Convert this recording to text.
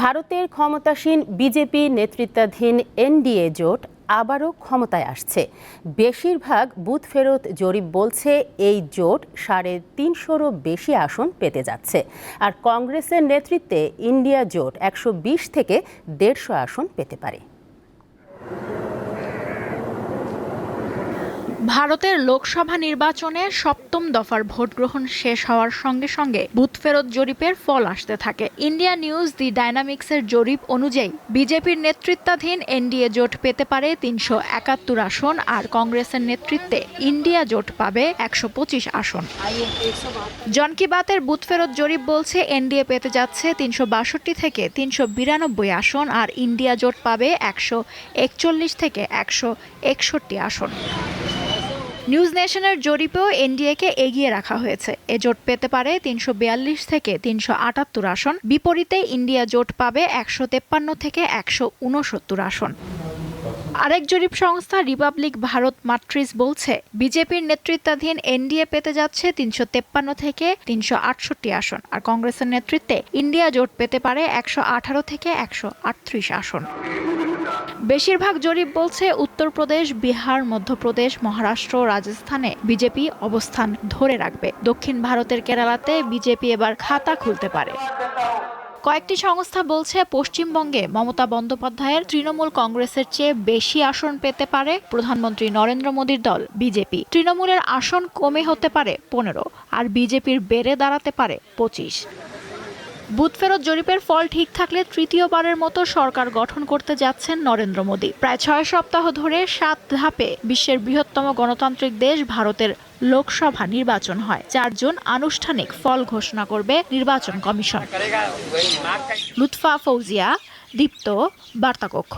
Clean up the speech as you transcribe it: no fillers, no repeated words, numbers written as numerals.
ভারতের ক্ষমতাসীন বিজেপি নেতৃত্বাধীন এনডিএ জোট আবারও ক্ষমতায় আসছে। বেশিরভাগ বুথ ফেরত জরিপ বলছে এই জোট ৩৫০রও বেশি আসন পেতে যাচ্ছে। আর কংগ্রেসের নেতৃত্বে ইন্ডিয়া জোট ১২০ থেকে ১৫০ আসন পেতে পারে। ভারতের লোকসভা নির্বাচনে সপ্তম দফার ভোট গ্রহণ শেষ হওয়ার সঙ্গে সঙ্গে বুথ ফেরত জরিপের ফল আসতে থাকে। ইন্ডিয়া নিউজ দি ডায়নামিক্সের জরিপ অনুযায়ী বিজেপির নেতৃত্বাধীন এনডিএ জোট পেতে পারে ৩৭১ আসন, আর কংগ্রেসের নেতৃত্বে ইন্ডিয়া জোট পাবে ১২৫ আসন। জন কি বাতের বুথ ফেরত জরিপ বলছে এনডিএ পেতে যাচ্ছে ৩৬২ থেকে ৩৯২ আসন, আর ইন্ডিয়া জোট পাবে ১৪১ থেকে ১৬১ আসন। নিউজ নেশনের জরিপেও এনডিএকে এগিয়ে রাখা হয়েছে। এ জোট পেতে পারে ৩৪২ থেকে ৩৭৮ আসন, বিপরীতে ইন্ডিয়া জোট পাবে ১৫৩ থেকে ১৬৯ আসন। আরেক জরিপ সংস্থা রিপাবলিক ভারত মাট্রিস বলছে বিজেপির নেতৃত্বাধীন এনডিএ পেতে যাচ্ছে ৩৫৩ থেকে ৩৬৮ আসন, আর কংগ্রেসের নেতৃত্বে ইন্ডিয়া জোট পেতে পারে ১১৮ থেকে ১৩৮ আসন। বেশিরভাগ জরিপ বলছে উত্তরপ্রদেশ, বিহার, মধ্যপ্রদেশ, মহারাষ্ট্র, রাজস্থানে বিজেপি অবস্থান ধরে রাখবে। দক্ষিণ ভারতের কেরালাতে বিজেপি এবার খাতা খুলতে পারে। কয়েকটি সংস্থা বলছে পশ্চিমবঙ্গে মমতা বন্দ্যোপাধ্যায়ের তৃণমূল কংগ্রেসের চেয়ে বেশি আসন পেতে পারে প্রধানমন্ত্রী নরেন্দ্র মোদীর দল বিজেপি। তৃণমূলের আসন কমে হতে পারে ১৫, আর বিজেপির বেড়ে দাঁড়াতে পারে ২৫। বুথ ফেরত জরিপের ফল ঠিক থাকলে তৃতীয়বারের মতো সরকার গঠন করতে যাচ্ছেন নরেন্দ্র মোদী। প্রায় ৬ সপ্তাহ ধরে ৭ ধাপে বিশ্বের বৃহত্তম গণতান্ত্রিক দেশ ভারতের লোকসভা নির্বাচন হয়। ৪ জুন আনুষ্ঠানিক ফল ঘোষণা করবে নির্বাচন কমিশন। লুৎফা ফৌজিয়া, দীপ্ত, বার্তাকক্ষ।